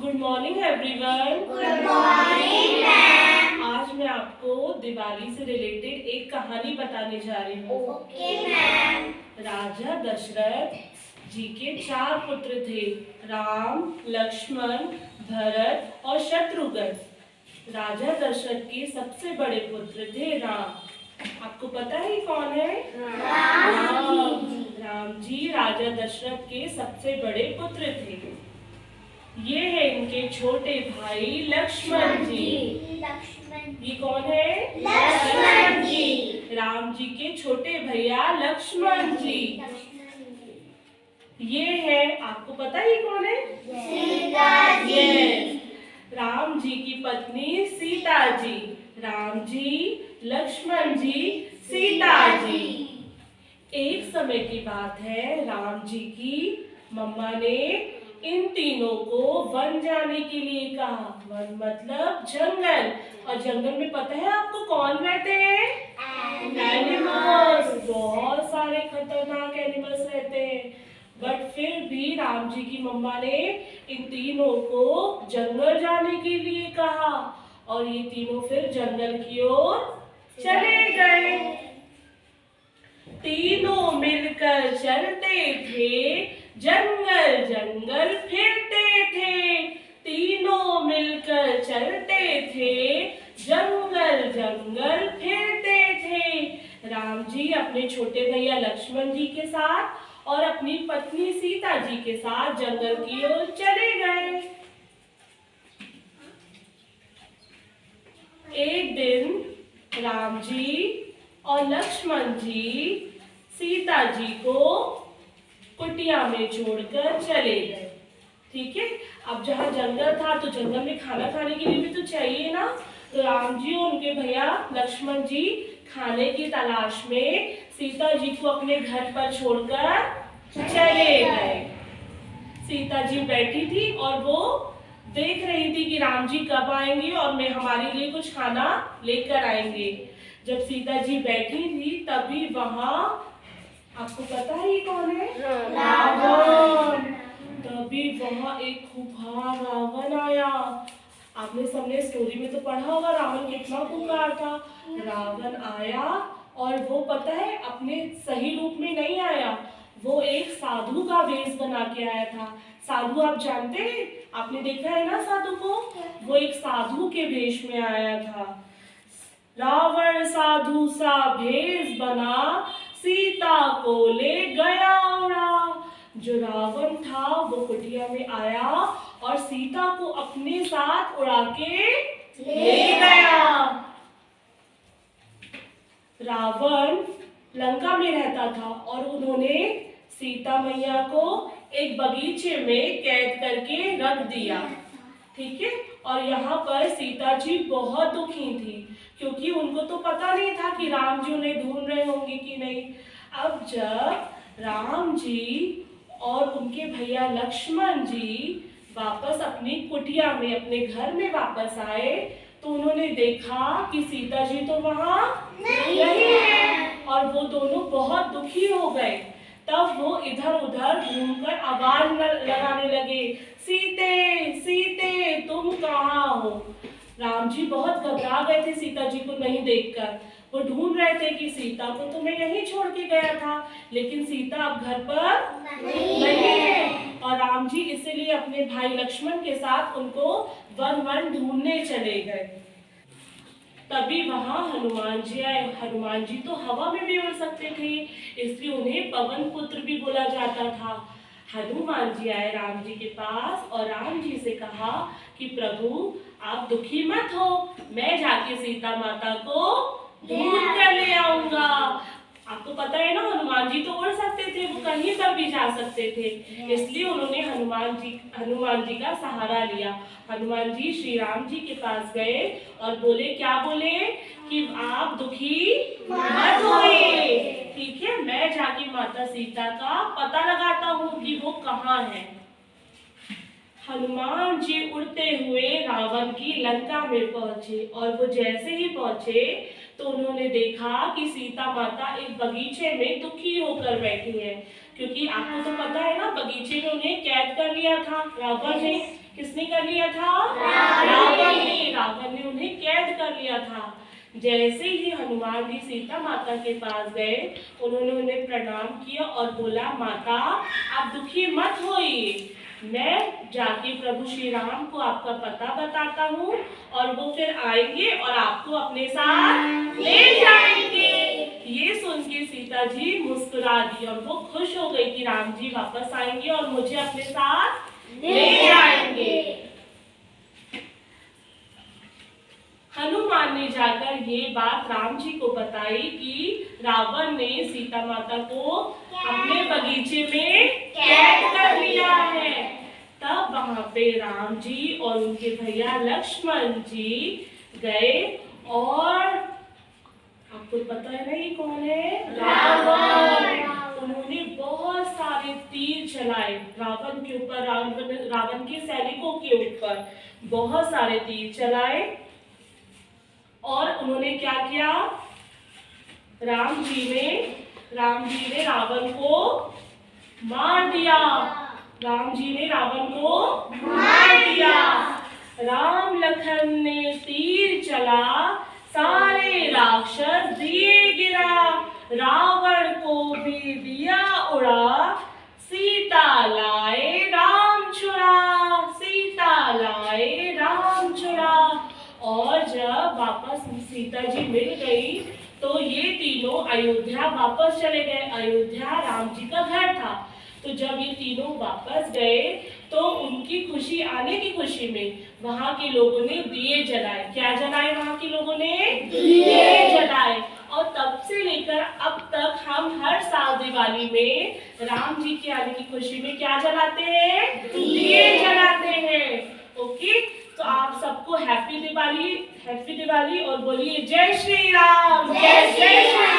Good morning everyone. Good morning ma'am. आज मैं आपको दिवाली से रिलेटेड एक कहानी बताने जा रही हूँ। Okay ma'am. राजा दशरथ जी के 4 पुत्र थे, राम, लक्ष्मण, भरत और शत्रुघ्न। राजा दशरथ के सबसे बड़े पुत्र थे राम। आपको पता है कौन है? राम जी राजा दशरथ के सबसे बड़े पुत्र थे। ये है इनके छोटे भाई लक्ष्मण जी। ये कौन है? लक्ष्मण जी। राम जी के छोटे भैया लक्ष्मण जी। ये है, आपको पता है कौन है? सीता जी। राम जी की पत्नी सीता जी। राम जी, लक्ष्मण जी, सीता जी। एक समय की बात है, राम जी की मम्मा ने इन तीनों को वन जाने के लिए कहा। वन मतलब जंगल, और जंगल में पता है आपको कौन रहते हैं? एनिमल्स। बहुत सारे खतरनाक एनिमल्स रहते हैं। बट फिर भी राम जी की मम्मा ने इन तीनों को जंगल जाने के लिए कहा, और ये तीनों फिर जंगल की ओर चले गए। तीनों मिलकर चलते थे, जंगल जंगल फिरते थे। तीनों मिलकर चलते थे, जंगल जंगल फिरते थे। राम जी अपने छोटे भैया लक्ष्मण जी के साथ और अपनी पत्नी सीता जी के साथ जंगल की ओर चले गए। एक दिन राम जी और लक्ष्मण जी सीता जी को कुटिया में छोड़कर चले गए। ठीक है, अब जहाँ जंगल था तो जंगल में खाना खाने के लिए भी तो चाहिए ना। तो राम जी और उनके भैया लक्ष्मण जी खाने की तलाश में सीता जी को अपने घर पर छोड़कर चले गए। सीता जी बैठी थी और वो देख रही थी कि राम जी कब आएंगे और मैं हमारे लिए कुछ खाना लेकर आएंगे। जब सीता जी बैठी थी तभी वहां, आपको पता है ये कौन है? रावण। तभी वहां एक खूंखार रावण आया। आपने सबने स्टोरी में तो पढ़ा होगा रावण कितना खूंखार था। रावण आया और वो पता है अपने सही रूप में नहीं आया, वो एक साधु का वेश बना के आया था। साधु आप जानते हैं, आपने देखा है ना साधु को? वो एक साधु के वेश में आया था। रावण साधु सा भेष बना, सीता को ले गया उड़ा। जो रावण था वो कुटिया में आया और सीता को अपने साथ उड़ा के ले गया। रावण लंका में रहता था और उन्होंने सीता मैया को एक बगीचे में कैद करके रख दिया। ठीक है, और यहाँ पर सीता जी बहुत दुखी थी क्योंकि उनको तो पता नहीं था कि राम जी उन्हें ढूंढ रहे होंगे कि नहीं। अब जब राम जी और उनके भैया लक्ष्मण जी वापस अपनी कुटिया में अपने घर में वापस आए तो उन्होंने देखा कि सीता जी तो वहां नहीं है और वो दोनों बहुत दुखी हो गए। तब वो इधर उधर घूमकर आवाज लगाने लगे, सीते सीते तुम कहाँ हो? राम जी बहुत घबरा गए थे सीता जी को नहीं देखकर। वो ढूंढ रहे थे कि सीता को तो मैं यहीं छोड़ के गया था, लेकिन सीता अब घर पर नहीं है। और राम जी इसीलिए अपने भाई लक्ष्मण के साथ उनको वन वन ढूंढने चले गए। तभी वहां हनुमान जी आए। हनुमान जी तो हवा में भी उड़ सकते थे, इसलिए उन्हें पवन पुत्र भी बोला जाता था। हनुमान जी आए राम जी के पास और राम जी से कहा कि प्रभु आप दुखी मत हो, मैं जाके सीता माता को ढूंढ कर ले आऊंगा। आपको पता है ना हनुमान जी तो उड़ सकते थे, वो कहीं पर भी जा सकते थे, इसलिए उन्होंने हनुमान जी का सहारा लिया। हनुमान जी श्री राम जी के पास गए और बोले, क्या बोले कि आप दुखी मत होइए, ठीक है, मैं जाके माता सीता का पता लगाता हूँ कि वो कहाँ है। हनुमान जी उड़ते हुए रावण की लंका में पहुंचे और वो जैसे ही पहुंचे तो उन्होंने देखा कि सीता माता एक बगीचे में दुखी होकर बैठी है, क्योंकि आपको तो पता है ना, बगीचे में उन्हें कैद कर लिया था रावण ने। किसने कर लिया था? रावण ने उन्हें कैद कर लिया था। जैसे ही हनुमान जी सीता माता के पास गए, उन्होंने उन्हें प्रणाम किया और बोला, माता आप दुखी मत होइए, मैं जाके प्रभु श्री राम को आपका पता बताता हूँ और वो फिर आएंगे और आपको अपने साथ ले जाएंगे। ये सुन के सीता जी मुस्कुरा दी और वो खुश हो गई कि राम जी वापस आएंगे और मुझे अपने साथ ले जाएंगे। हनुमान ने जाकर ये बात राम जी को बताई कि रावण ने सीता माता को अपने बगीचे में कैद कर लिया है। तब वहां पे राम जी और उनके भैया लक्ष्मण जी गए और आपको पता है ना ये कौन है? रावण। उन्होंने बहुत सारे तीर चलाए रावण के ऊपर, रावण के सैनिकों के ऊपर बहुत सारे तीर चलाए और उन्होंने क्या किया? राम जी ने रावण को मार दिया। राम जी ने रावण को मार दिया। राम लखन ने तीर चला, सारे राक्षस दिए गिरा, रावण को भी दिया उड़ा, सीता लाए राम छुड़ा, सीता लाए राम छुड़ा। और जब वापस सीता जी मिल गई तो ये तीनों अयोध्या वापस चले गए। अयोध्या राम जी का घर था। तो जब ये तीनों वापस गए तो उनकी खुशी, आने की खुशी में वहां के लोगों ने दिए जलाए। क्या जलाए? वहां के लोगों ने दिए जलाए। और तब से लेकर अब तक हम हर साल दिवाली में राम जी के आने की खुशी में क्या जलाते हैं? दिए जलाते हैं। ओके, तो आप सबको हैप्पी दिवाली और बोलिए जय श्री राम। जय श्री राम।